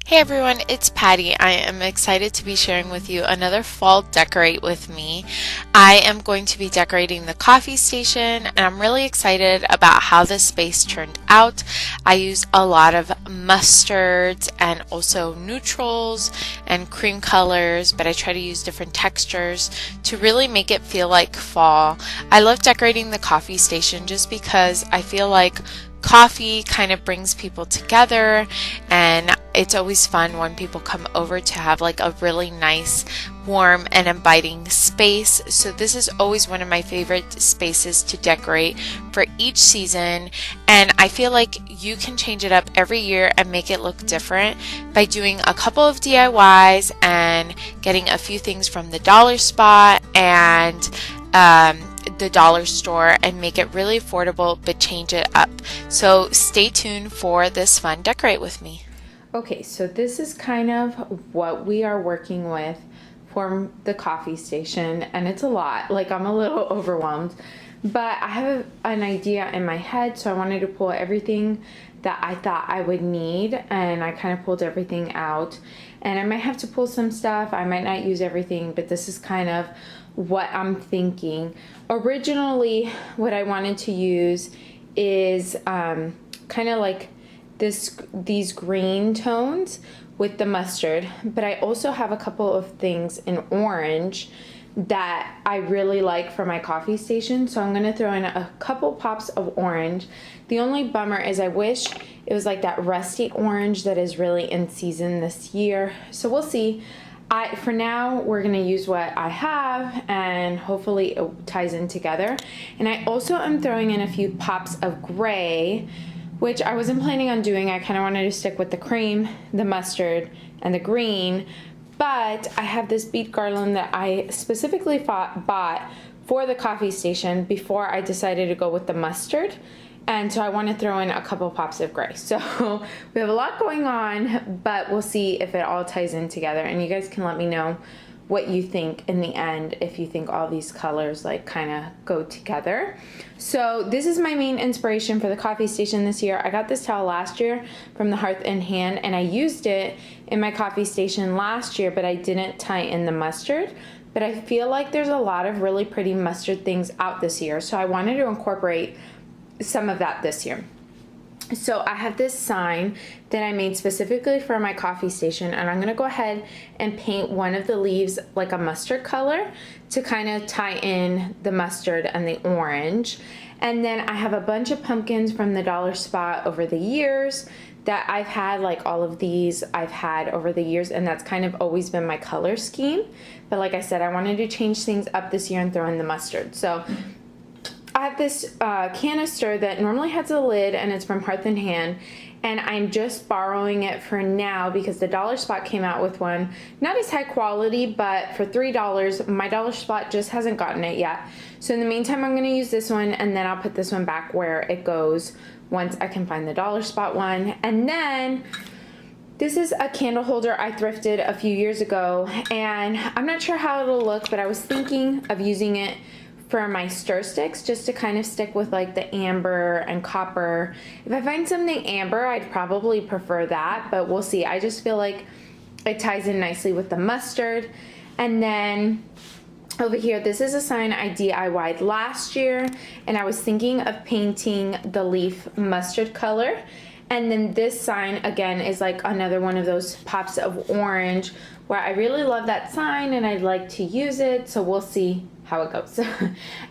Hey everyone, it's Patty. I am excited to be sharing with you another fall decorate with me. I am going to be decorating the coffee station and I'm really excited about how this space turned out. I used a lot of mustards and also neutrals and cream colors, but I try to use different textures to really make it feel like fall. I love decorating the coffee station just because I feel like coffee kind of brings people together, and it's always fun when people come over to have like a really nice, warm, and inviting space. So this is always one of my favorite spaces to decorate for each season, and I feel like you can change it up every year and make it look different by doing a couple of DIYs and getting a few things from the dollar spot and the dollar store and make it really affordable but change it up. So stay tuned for this fun decorate with me. Okay, so this is kind of what we are working with for the coffee station, and it's a lot. Like, I'm a little overwhelmed, but I have an idea in my head, so I wanted to pull everything that I thought I would need, and I kind of pulled everything out. And I might have to pull some stuff, I might not use everything, but this is kind of what I'm thinking. Originally, what I wanted to use is kind of like these green tones with the mustard, but I also have a couple of things in orange that I really like for my coffee station, so I'm going to throw in a couple pops of orange. The only bummer is I wish it was like that rusty orange that is really in season this year, so we'll see. For now, we're going to use what I have, and hopefully it ties in together. And I also am throwing in a few pops of gray, which I wasn't planning on doing. I kind of wanted to stick with the cream, the mustard, and the green, but I have this bead garland that I specifically bought for the coffee station before I decided to go with the mustard, and so I want to throw in a couple pops of gray. So we have a lot going on, but we'll see if it all ties in together, and you guys can let me know what you think in the end, if you think all these colors like kind of go together. So this is my main inspiration for the coffee station this year. I got this towel last year from the Hearth and Hand, and I used it in my coffee station last year, but I didn't tie in the mustard. But I feel like there's a lot of really pretty mustard things out this year, so I wanted to incorporate some of that this year. So I have this sign that I made specifically for my coffee station, and I'm going to go ahead and paint one of the leaves like a mustard color to kind of tie in the mustard and the orange. And then I have a bunch of pumpkins from the dollar spot over the years that I've had, like all of these I've had over the years, and that's kind of always been my color scheme. But like I said, I wanted to change things up this year and throw in the mustard. So I have this canister that normally has a lid, and it's from Hearth and Hand, and I'm just borrowing it for now because the dollar spot came out with one, not as high quality, but for $3. My dollar spot just hasn't gotten it yet. So in the meantime, I'm going to use this one, and then I'll put this one back where it goes once I can find the dollar spot one. And then this is a candle holder I thrifted a few years ago, and I'm not sure how it'll look, but I was thinking of using it for my stir sticks, just to kind of stick with like the amber and copper. If I find something amber, I'd probably prefer that, but we'll see. I just feel like it ties in nicely with the mustard. And then over here, this is a sign I DIY'd last year, and I was thinking of painting the leaf mustard color. And then this sign again is like another one of those pops of orange where I really love that sign and I'd like to use it, so we'll see how it goes.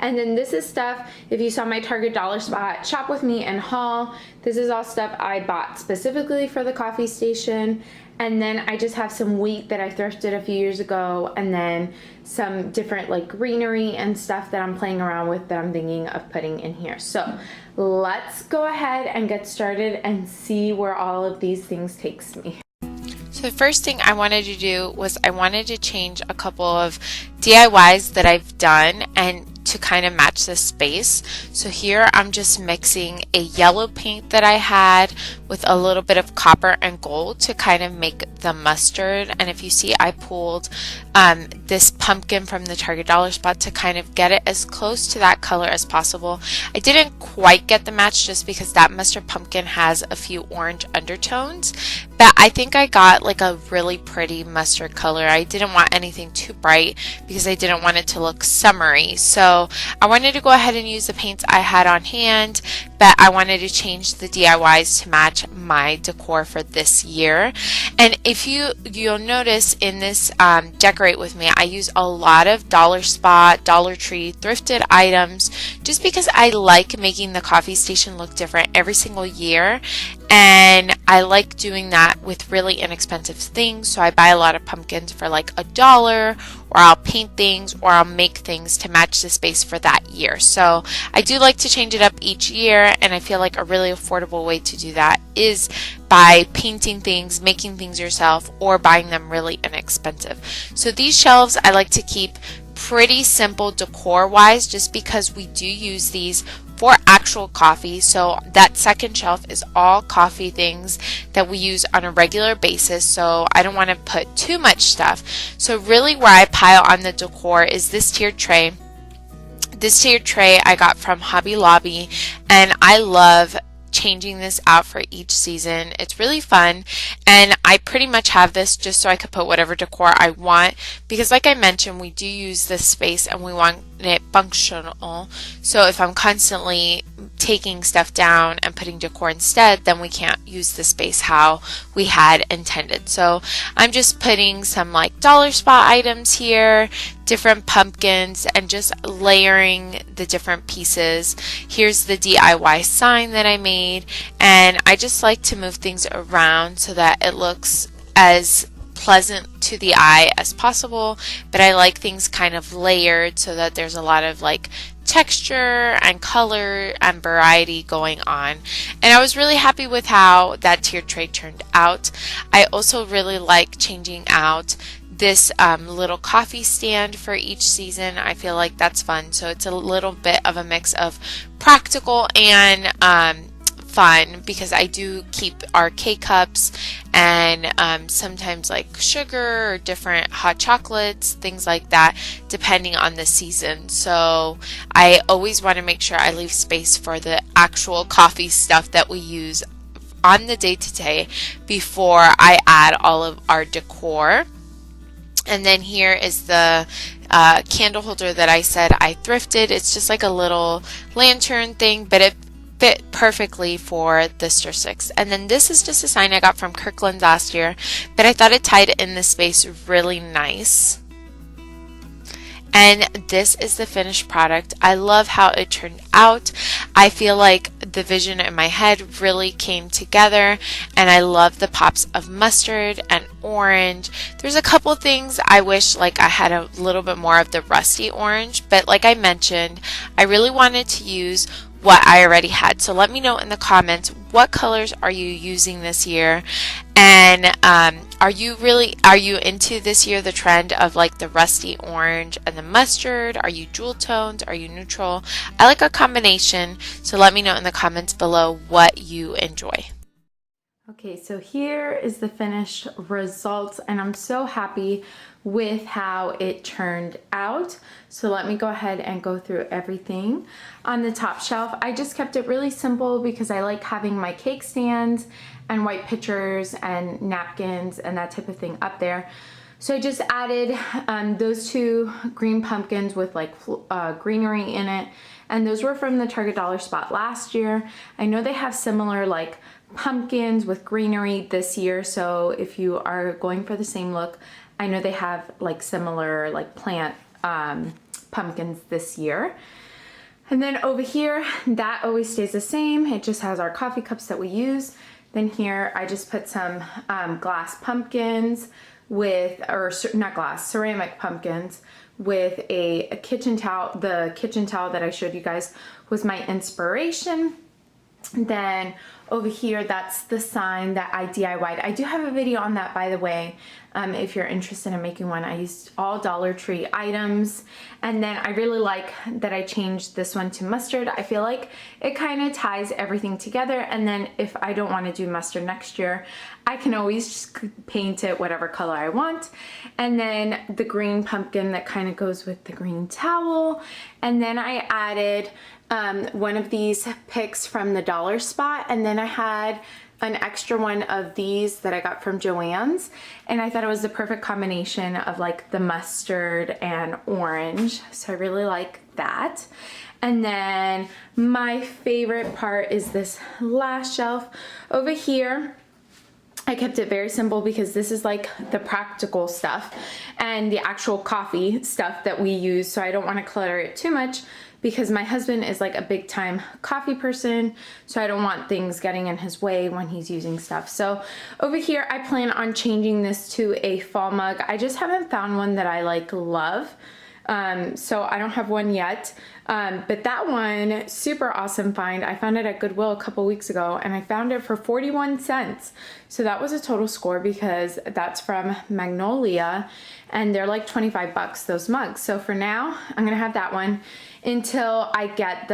And then this is stuff, if you saw my Target dollar spot shop with me and haul, this is all stuff I bought specifically for the coffee station. And then I just have some wheat that I thrifted a few years ago, and then some different like greenery and stuff that I'm playing around with that I'm thinking of putting in here. So let's go ahead and get started and see where all of these things takes me. So the first thing I wanted to do was I wanted to change a couple of DIYs that I've done and to kind of match the space. So here I'm just mixing a yellow paint that I had with a little bit of copper and gold to kind of make the mustard. And if you see, I pulled this pumpkin from the Target dollar spot to kind of get it as close to that color as possible. I didn't quite get the match just because that mustard pumpkin has a few orange undertones, but I think I got like a really pretty mustard color. I didn't want anything too bright because I didn't want it to look summery. So I wanted to go ahead and use the paints I had on hand, but I wanted to change the DIYs to match my decor for this year. And if you'll notice in this decorate with me, I use a lot of Dollar Spot, Dollar Tree, thrifted items, just because I like making the coffee station look different every single year. And I like doing that with really inexpensive things. So I buy a lot of pumpkins for like $1, or I'll paint things, or I'll make things to match the space for that year. So I do like to change it up each year, and I feel like a really affordable way to do that is by painting things, making things yourself, or buying them really inexpensive. So these shelves I like to keep pretty simple decor wise, just because we do use these for actual coffee. So that second shelf is all coffee things that we use on a regular basis, so I don't want to put too much stuff. So really where I pile on the decor is this tiered tray. This tiered tray I got from Hobby Lobby, and I love changing this out for each season. It's really fun, and I pretty much have this just so I could put whatever decor I want, because like I mentioned, we do use this space and we want it functional. So if I'm constantly taking stuff down and putting decor instead, then we can't use the space how we had intended. So I'm just putting some like Dollar Spot items here, different pumpkins, and just layering the different pieces. Here's the DIY sign that I made, and I just like to move things around so that it looks as pleasant to the eye as possible, but I like things kind of layered so that there's a lot of like texture and color and variety going on. And I was really happy with how that tiered tray turned out. I also really like changing out this little coffee stand for each season. I feel like that's fun. So it's a little bit of a mix of practical and fun, because I do keep our K-cups and sometimes like sugar or different hot chocolates, things like that, depending on the season. So I always want to make sure I leave space for the actual coffee stuff that we use on the day-to-day before I add all of our decor. And then here is the candle holder that I said I thrifted. It's just like a little lantern thing, but it fit perfectly for the stir sticks. And then this is just a sign I got from Kirkland last year, but I thought it tied in the space really nice. And this is the finished product. I love how it turned out. I feel like the vision in my head really came together, and I love the pops of mustard and orange. There's a couple things I wish like I had a little bit more of the rusty orange, but like I mentioned, I really wanted to use what I already had. So let me know in the comments, what colors are you using this year? And are you into this year the trend of like the rusty orange and the mustard? Are you jewel toned? Are you neutral? I like a combination, so let me know in the comments below what you enjoy. Okay, so here is the finished results, and I'm so happy with how it turned out. So let me go ahead and go through everything. On the top shelf, I just kept it really simple because I like having my cake stands and white pitchers and napkins and that type of thing up there. So I just added those two green pumpkins with like greenery in it, and those were from the Target Dollar Spot last year. I know they have similar like pumpkins with greenery this year, so if you are going for the same look, I know they have like similar like plant pumpkins this year. And then over here, that always stays the same. It just has our coffee cups that we use. Then here I just put some glass pumpkins with, or not glass, ceramic pumpkins with a kitchen towel. The kitchen towel that I showed you guys was my inspiration. Then over here, that's the sign that I DIY'd. I do have a video on that, by the way, if you're interested in making one. I used all Dollar Tree items, and then I really like that I changed this one to mustard. I feel like it kind of ties everything together, and then if I don't want to do mustard next year, I can always just paint it whatever color I want. And then the green pumpkin that kind of goes with the green towel, and then I added one of these picks from the Dollar Spot, and then I had an extra one of these that I got from Joann's, and I thought it was the perfect combination of like the mustard and orange, so I really like that. And then my favorite part is this last shelf over here. I kept it very simple because this is like the practical stuff and the actual coffee stuff that we use, so I don't want to clutter it too much because my husband is like a big time coffee person, so I don't want things getting in his way when he's using stuff. So over here I plan on changing this to a fall mug. I just haven't found one that I like love. So I don't have one yet, but that one, super awesome find. I found it at Goodwill a couple weeks ago and I found it for 41 cents. So that was a total score because that's from Magnolia and they're like 25 bucks, those mugs. So for now, I'm gonna have that one until I get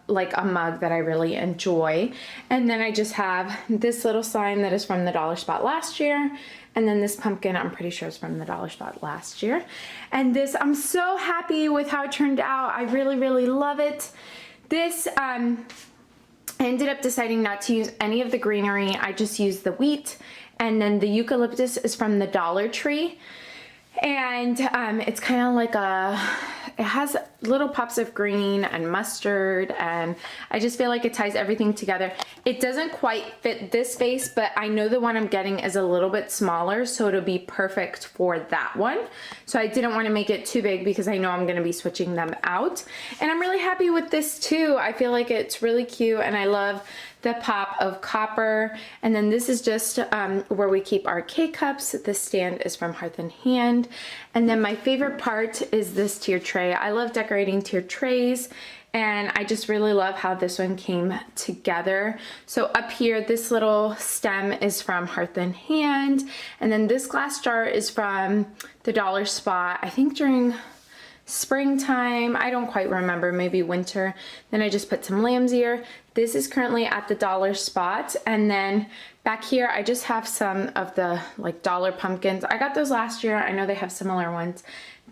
like a mug that I really enjoy. And then I just have this little sign that is from the Dollar Spot last year. And then this pumpkin, I'm pretty sure is from the Dollar Spot last year. And this, I'm so happy with how it turned out. I really, really love it. This, I ended up deciding not to use any of the greenery. I just used the wheat. And then the eucalyptus is from the Dollar Tree. And it's kind of like it has little pops of green and mustard, and I just feel like it ties everything together. It doesn't quite fit this vase, but I know the one I'm getting is a little bit smaller, so it'll be perfect for that one. So I didn't want to make it too big because I know I'm going to be switching them out. And I'm really happy with this too. I feel like it's really cute and I love the pop of copper. And then this is just where we keep our K-cups. The stand is from Hearth and Hand. And then my favorite part is this tier tray. I love decorating tier trays and I just really love how this one came together. So up here, this little stem is from Hearth and Hand. And then this glass jar is from the Dollar Spot, I think during springtime, I don't quite remember, maybe winter. Then I just put some lamb's ear. This is currently at the Dollar Spot. And then back here I just have some of the like dollar pumpkins. I got those last year. I know they have similar ones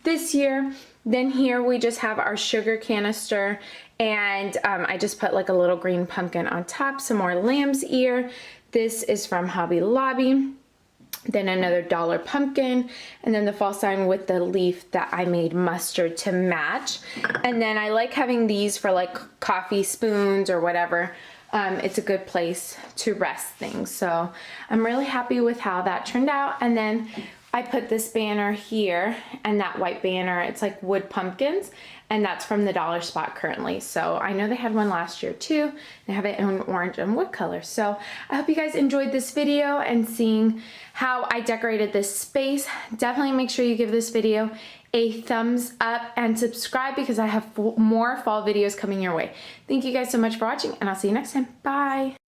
this year. Then here we just have our sugar canister, and I just put like a little green pumpkin on top, some more lamb's ear. This is from Hobby Lobby. Then another dollar pumpkin, and then the fall sign with the leaf that I made mustard to match. And then I like having these for like coffee spoons or whatever. It's a good place to rest things. So I'm really happy with how that turned out. And then I put this banner here and that white banner, it's like wood pumpkins, and that's from the Dollar Spot currently. So I know they had one last year too. They have it in orange and wood color. So I hope you guys enjoyed this video and seeing how I decorated this space. Definitely make sure you give this video a thumbs up and subscribe because I have more fall videos coming your way. Thank you guys so much for watching, and I'll see you next time. Bye.